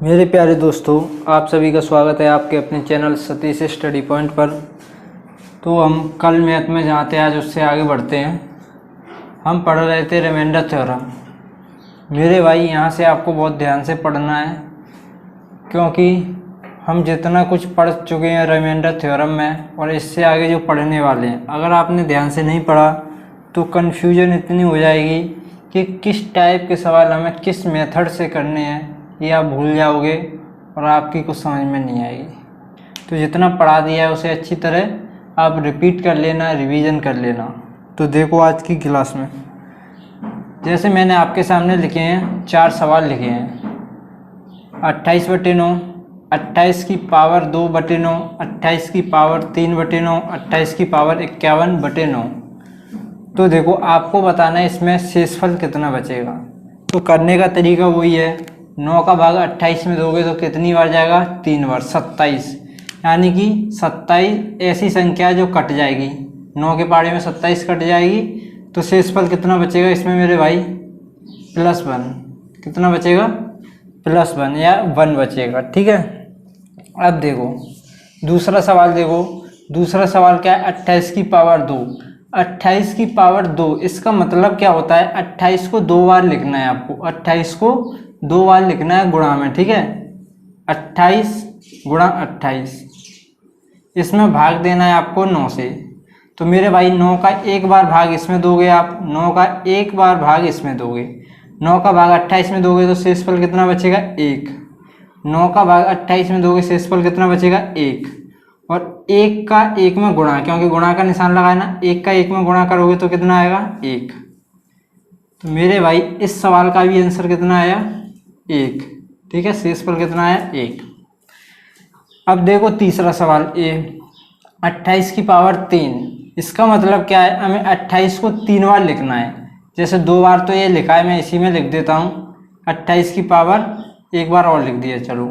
मेरे प्यारे दोस्तों, आप सभी का स्वागत है आपके अपने चैनल सतीश स्टडी पॉइंट पर। तो हम कल मैथ में जहाँ थे आज उससे आगे बढ़ते हैं। हम पढ़ रहे थे रिमाइंडर थ्योरम। मेरे भाई यहाँ से आपको बहुत ध्यान से पढ़ना है, क्योंकि हम जितना कुछ पढ़ चुके हैं रिमाइंडर थ्योरम में और इससे आगे जो पढ़ने वाले हैं, अगर आपने ध्यान से नहीं पढ़ा तो कन्फ्यूजन इतनी हो जाएगी कि किस टाइप के सवाल हमें किस मेथड से करने हैं ये आप भूल जाओगे और आपकी कुछ समझ में नहीं आएगी। तो जितना पढ़ा दिया है उसे अच्छी तरह आप रिपीट कर लेना, रिवीजन कर लेना। तो देखो आज की क्लास में जैसे मैंने आपके सामने लिखे हैं, 4 सवाल लिखे हैं। 28/9, 28 की पावर 2/9, 28 की पावर 3/9, 28 की पावर 51/9। तो देखो आपको बताना है इसमें शेषफल कितना बचेगा। तो करने का तरीका वही है, 9 का भाग 28 में दोगे तो कितनी बार जाएगा? 3 बार, 27। यानी कि 27 ऐसी संख्या है जो कट जाएगी। 9 के पाड़े में 27 कट जाएगी तो शेषफल कितना बचेगा इसमें मेरे भाई? +1। कितना बचेगा? +1 या 1 बचेगा। ठीक है। अब देखो दूसरा सवाल। देखो दूसरा सवाल क्या है? 28 की पावर 2। 28 की पावर 2, इसका मतलब क्या होता है? 28 को 2 बार लिखना है आपको। 28 को 2 बार लिखना है गुणा में। ठीक है, 28 गुणा 28। इसमें भाग देना है आपको 9 से। तो मेरे भाई 9 का एक बार भाग इसमें दोगे आप, 9 का एक बार भाग इसमें दोगे, 9 का भाग 28 में दोगे तो शेषफल कितना बचेगा? 1। 9 का भाग 28 में दोगे शेषफल कितना बचेगा? 1। और 1 का 1 में गुणा, क्योंकि गुणा का निशान लगाए ना, 1 का 1 में गुणा करोगे तो कितना आएगा? 1। तो मेरे भाई इस सवाल का भी आंसर कितना आया? 1। ठीक है, शेषफल कितना आया? 1। अब देखो तीसरा सवाल ए, 28 की पावर 3। इसका मतलब क्या है? हमें 28 को 3 बार लिखना है। जैसे 2 बार तो ये लिखा है, मैं इसी में लिख देता हूँ। 28 की पावर एक बार और लिख दिया। चलो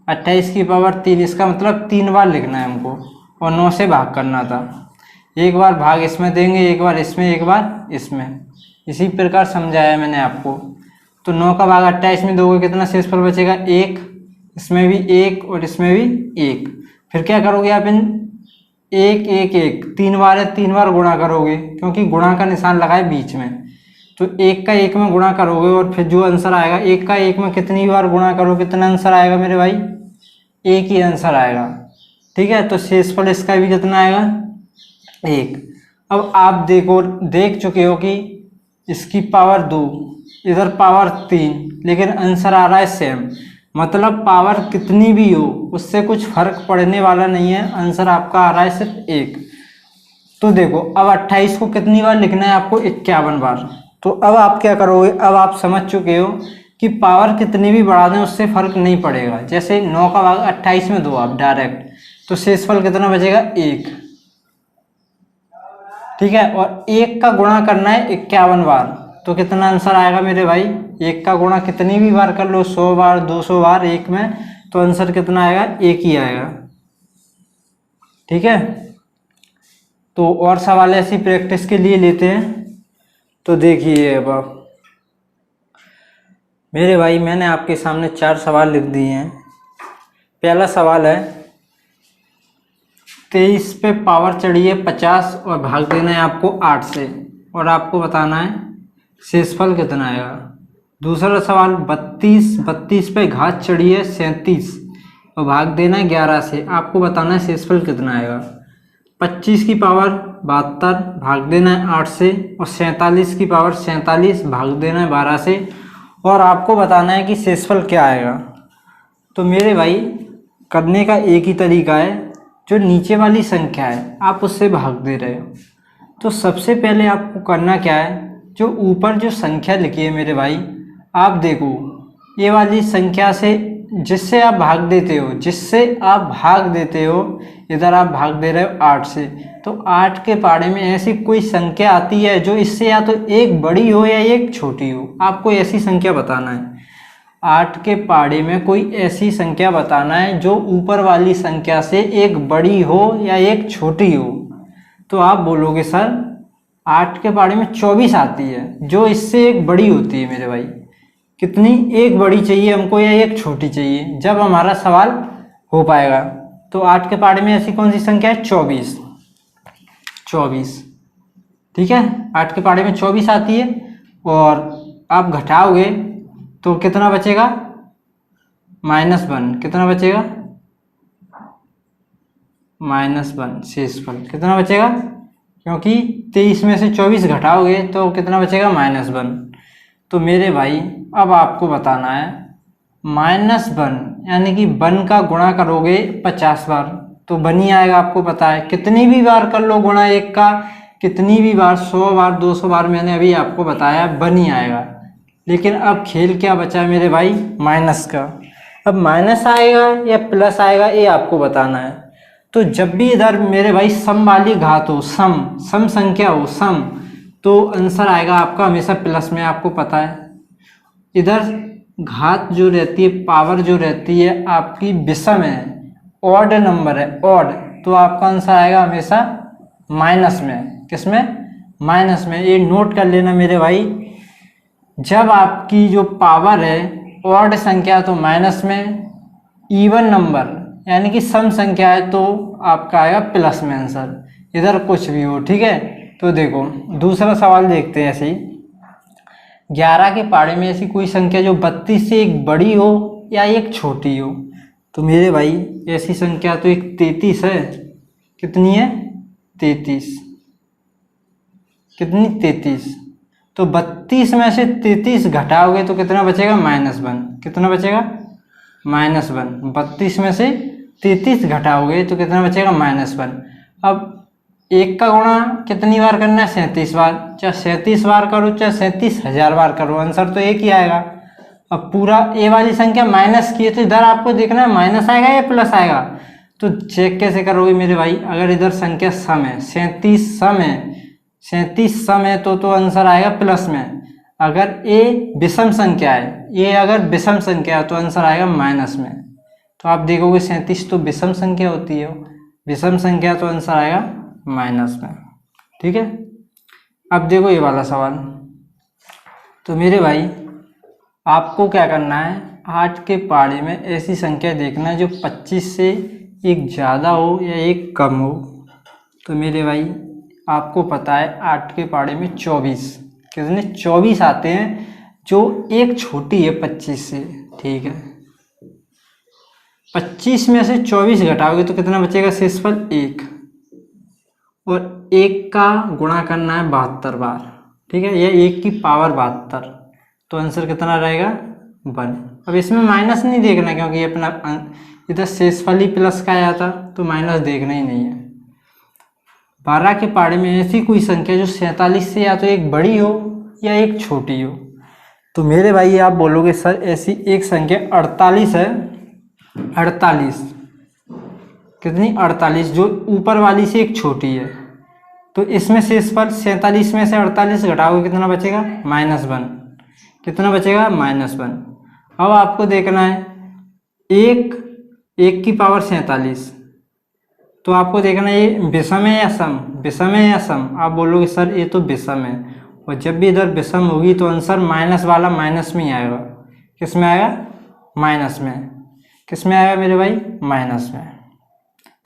28 की पावर 3, इसका मतलब 3 बार लिखना है हमको और 9 से भाग करना था। एक बार भाग इसमें देंगे, एक बार इसमें, एक बार इसमें। इसी प्रकार समझाया मैंने आपको। तो 9 का भाग 28 में दोगे कितना शेषफल बचेगा? 1। इसमें भी 1 और इसमें भी 1। फिर क्या करोगे आप? इन 1 1 1 3 बार है, 3 बार गुणा करोगे, क्योंकि गुणा का निशान लगाए बीच में। तो 1 का 1 में गुणा करोगे और फिर जो आंसर आएगा, 1 का 1 में कितनी बार गुणा करो, कितना आंसर आएगा मेरे भाई? 1 ही आंसर आएगा। ठीक है, तो शेषफल इसका भी कितना आएगा? 1। अब आप देख चुके हो कि इसकी पावर 2, इधर पावर 3, लेकिन आंसर आ रहा है सेम। मतलब पावर कितनी भी हो उससे कुछ फर्क पड़ने वाला नहीं है, आंसर आपका आ रहा है सिर्फ 1। तो देखो अब 28 को कितनी बार लिखना है आपको? 51 बार। तो अब आप क्या करोगे? अब आप समझ चुके हो कि पावर कितनी भी बढ़ा दें उससे फर्क नहीं पड़ेगा। जैसे 9 का भाग 28 में दो आप डायरेक्ट, तो शेषफल कितना बचेगा? 1। ठीक है, और 1 का गुणा करना है 51 बार, तो कितना आंसर आएगा मेरे भाई? 1 का गुणा कितनी भी बार कर लो, 100 बार, 200 बार 1 में, तो आंसर कितना आएगा? 1 ही आएगा। ठीक है, तो और सवाल ऐसी प्रैक्टिस के लिए लेते हैं। तो देखिए अब आप मेरे भाई, मैंने आपके सामने 4 सवाल लिख दिए हैं। पहला सवाल है 23 पे पावर चढ़ी है 50 और भाग देना है आपको 8 से, और आपको बताना है शेषफल कितना आएगा। दूसरा सवाल 32 पे घात चढ़ी है 37 और भाग देना है 11 से, आपको बताना है शेषफल कितना आएगा। 25 की पावर 72 भाग देना है 8 से, और 47 की पावर 47 भाग देना है 12 से, और आपको बताना है कि शेषफल क्या आएगा। तो मेरे भाई करने का एक ही तरीका है, जो नीचे वाली संख्या है आप उससे भाग दे रहे हो। तो सबसे पहले आपको करना क्या है? जो ऊपर जो संख्या लिखी है मेरे भाई, आप देखो ये वाली संख्या से जिससे आप भाग देते हो, इधर आप भाग दे रहे हो 8 से, तो 8 के पाड़े में ऐसी कोई संख्या आती है जो इससे या तो एक बड़ी हो या एक छोटी हो। आपको ऐसी संख्या बताना है। 8 के पाड़े में कोई ऐसी संख्या बताना है जो ऊपर वाली संख्या से एक बड़ी हो या एक छोटी हो। तो आप बोलोगे सर 8 के पाड़े में 24 आती है, जो इससे एक बड़ी होती है मेरे भाई। कितनी, एक बड़ी चाहिए हमको या एक छोटी चाहिए, जब हमारा सवाल हो पाएगा। तो 8 के पहाड़े में ऐसी कौन सी संख्या है? 24। 24, ठीक है, 8 के पहाड़े में 24 आती है। और आप घटाओगे तो कितना बचेगा? -1। कितना बचेगा? -1 शेषफल कितना बचेगा? क्योंकि 23 में से 24 घटाओगे तो कितना बचेगा? -1। तो मेरे भाई अब आपको बताना है -1 यानी कि 1 का गुणा करोगे 50 बार तो 1 ही आएगा। आपको पता है कितनी भी बार कर लो गुणा 1 का, कितनी भी बार, 100 बार, 200 बार, मैंने अभी आपको बताया 1 ही आएगा। लेकिन अब खेल क्या बचा है मेरे भाई? माइनस का। अब माइनस आएगा या प्लस आएगा ये आपको बताना है। तो जब भी इधर मेरे भाई सम वाली घात हो, सम संख्या हो, सम, तो आंसर आएगा आपका हमेशा प्लस में। आपको पता है इधर घात जो रहती है, पावर जो रहती है आपकी विषम है, ऑड नंबर है, ऑड, तो आपका आंसर आएगा हमेशा माइनस में। किसमें? माइनस में। ये नोट कर लेना मेरे भाई, जब आपकी जो पावर है ऑड संख्या तो माइनस में, इवन नंबर यानी कि सम संख्या है तो आपका आएगा प्लस में आंसर, इधर कुछ भी हो, ठीक है। तो देखो दूसरा सवाल देखते हैं। ऐसे ही 11 के पहाड़े में ऐसी कोई संख्या जो 32 से एक बड़ी हो या एक छोटी हो। तो मेरे भाई ऐसी संख्या तो एक 33 है। कितनी है? 33। कितनी? 33। तो 32 में से 33 घटाओगे तो कितना बचेगा? -1। कितना बचेगा? -1। 32 में से 33 घटाओगे तो कितना बचेगा? -1। अब 1 का गुणा कितनी बार करना है? 37 बार। चाहे 37 बार करो, चाहे 37,000 बार करो, आंसर तो एक ही आएगा। अब पूरा ए वाली संख्या माइनस की है तो इधर आपको देखना है माइनस आएगा या प्लस आएगा। तो चेक कैसे करोगे मेरे भाई? अगर इधर संख्या सम है, 37 सम है, 37 सम है तो आंसर आएगा प्लस में। अगर ए विषम संख्या है, ये अगर विषम संख्या है तो आंसर आएगा माइनस में। तो आप देखोगे 37 तो विषम संख्या होती है, विषम संख्या तो आंसर आएगा माइनस में, ठीक है। अब देखो ये वाला सवाल। तो मेरे भाई आपको क्या करना है, 8 के पहाड़े में ऐसी संख्या देखना है जो 25 से एक ज़्यादा हो या एक कम हो। तो मेरे भाई आपको पता है 8 के पहाड़े में 24, कितने? 24 आते हैं, जो एक छोटी है 25 से, ठीक है। 25 में से 24 घटाओगे तो कितना बचेगा? शेषफल 1, और 1 का गुणा करना है 72 बार, ठीक है। यह 1 की पावर 72, तो आंसर कितना रहेगा? 1। अब इसमें माइनस नहीं देखना क्योंकि ये अपना इधर शेषफल ही प्लस का आया था तो माइनस देखना ही नहीं है। 12 के पहाड़े में ऐसी कोई संख्या जो 47 से या तो एक बड़ी हो या एक छोटी हो। तो मेरे भाई आप बोलोगे सर ऐसी एक संख्या 48 है। 48, कितनी? 48, जो ऊपर वाली से एक छोटी है। तो इसमें शेषफल 47 में से 48 घटाओगे कितना बचेगा? -1। कितना बचेगा? -1। अब आपको देखना है एक की पावर 47, तो आपको देखना है ये विषम है या सम, विषम है या सम। आप बोलोगे सर ये तो विषम है, और जब भी इधर विषम होगी तो आंसर माइनस वाला माइनस में ही आएगा। किस में आएगा? माइनस में। किस में आएगा मेरे भाई? माइनस में।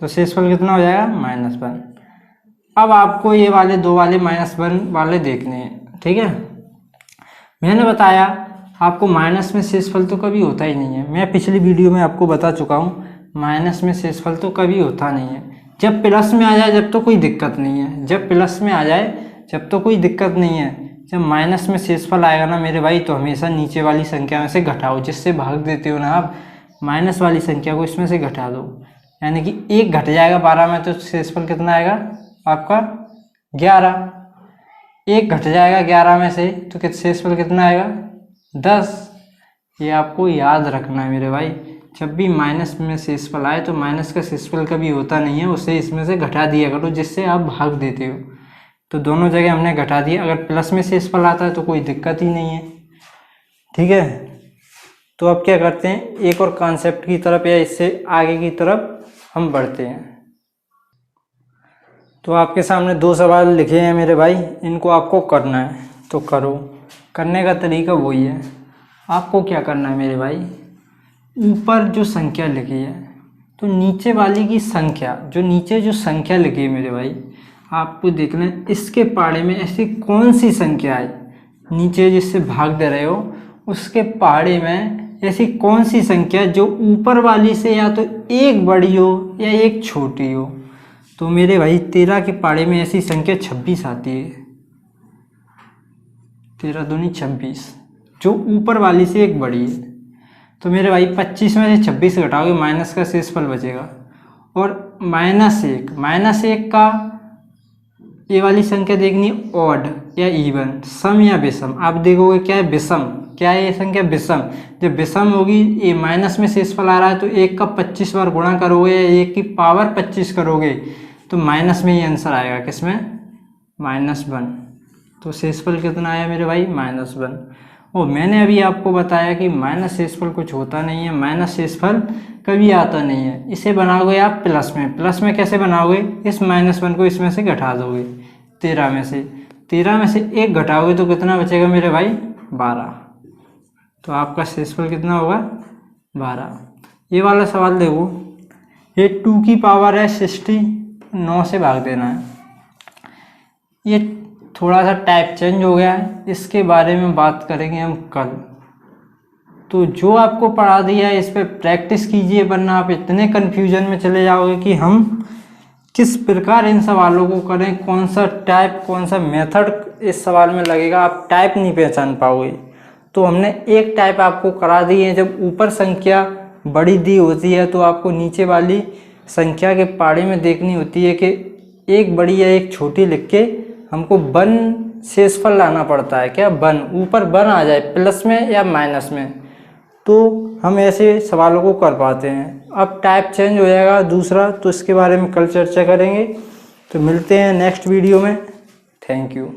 तो शेषफल कितना हो जाएगा? -1। अब आपको ये वाले दो वाले -1 वाले देखने हैं, ठीक है। मैंने बताया आपको माइनस में शेषफल तो कभी होता ही नहीं है। मैं पिछली वीडियो में आपको बता चुका हूँ माइनस में शेषफल तो कभी होता नहीं है। जब प्लस में आ जाए जब तो कोई दिक्कत नहीं है, जब प्लस में आ जाए जब तो कोई दिक्कत नहीं है। जब माइनस में शेषफल आएगा ना मेरे भाई तो हमेशा नीचे वाली संख्या में से घटाओ, जिससे भाग देते हो ना आप, माइनस वाली संख्या को इसमें से घटा दो, यानी कि 1 घट जाएगा 12 में तो शेषफल कितना आएगा आपका? 11। 1 घट जाएगा 11 में से तो शेषफल कितना आएगा? 10। ये आपको याद रखना है मेरे भाई, जब भी माइनस में शेषफल आए तो माइनस का शेषफल कभी होता नहीं है, उसे इसमें से घटा दिया करो जिससे आप भाग देते हो। तो दोनों जगह हमने घटा दिया। अगर प्लस में शेषफल आता है तो कोई दिक्कत ही नहीं है, ठीक है। तो अब क्या करते हैं, एक और कॉन्सेप्ट की तरफ या इससे आगे की तरफ हम बढ़ते हैं। तो आपके सामने 2 सवाल लिखे हैं मेरे भाई, इनको आपको करना है तो करो। करने का तरीका वही है, आपको क्या करना है मेरे भाई, ऊपर जो संख्या लिखी है तो नीचे वाली की संख्या, जो नीचे जो संख्या लिखी है मेरे भाई, आपको देखना है इसके पहाड़े में ऐसी कौन सी संख्या है, नीचे जिससे भाग दे रहे हो उसके पहाड़े में ऐसी कौन सी संख्या जो ऊपर वाली से या तो एक बड़ी हो या एक छोटी हो। तो मेरे भाई 13 के पहाड़े में ऐसी संख्या 26 आती है, 13 दूनी 26, जो ऊपर वाली से एक बड़ी है। तो मेरे भाई 25 में से 26 घटाओगे माइनस का शेषफल बचेगा, और -1 का ये वाली संख्या देखनी ऑड या इवन, सम या विषम। आप देखोगे क्या है विषम, क्या है ये संख्या विषम। जब विषम होगी, ये माइनस में शेषफल आ रहा है तो 1 का 25 बार गुणा करोगे या 1 की पावर 25 करोगे तो माइनस में ही आंसर आएगा, किसमें, -1। तो शेषफल कितना आया मेरे भाई, -1। और मैंने अभी आपको बताया कि माइनस शेषफल कुछ होता नहीं है, माइनस शेषफल कभी आता नहीं है। इसे बनाओगे आप प्लस में कैसे बनाओगे, इस -1 को इसमें से घटा दोगे, 13 में से 1 घटाओगे तो कितना बचेगा मेरे भाई, 12। तो आपका शेषफल कितना होगा, 12। ये वाला सवाल देखो, ये 2 की पावर है 60, 9 से भाग देना है। ये थोड़ा सा टाइप चेंज हो गया है, इसके बारे में बात करेंगे हम कल। तो जो आपको पढ़ा दिया है इस पर प्रैक्टिस कीजिए, वरना आप इतने कन्फ्यूजन में चले जाओगे कि हम किस प्रकार इन सवालों को करें, कौन सा टाइप, कौन सा मेथड इस सवाल में लगेगा, आप टाइप नहीं पहचान पाओगे। तो हमने एक टाइप आपको करा दी है, जब ऊपर संख्या बड़ी दी होती है तो आपको नीचे वाली संख्या के पहाड़े में देखनी होती है कि एक बड़ी या एक छोटी लिख के हमको 1 शेषफल लाना पड़ता है, क्या 1, ऊपर 1 आ जाए प्लस में या माइनस में, तो हम ऐसे सवालों को कर पाते हैं। अब टाइप चेंज हो जाएगा दूसरा, तो इसके बारे में कल चर्चा करेंगे। तो मिलते हैं नेक्स्ट वीडियो में। Thank you.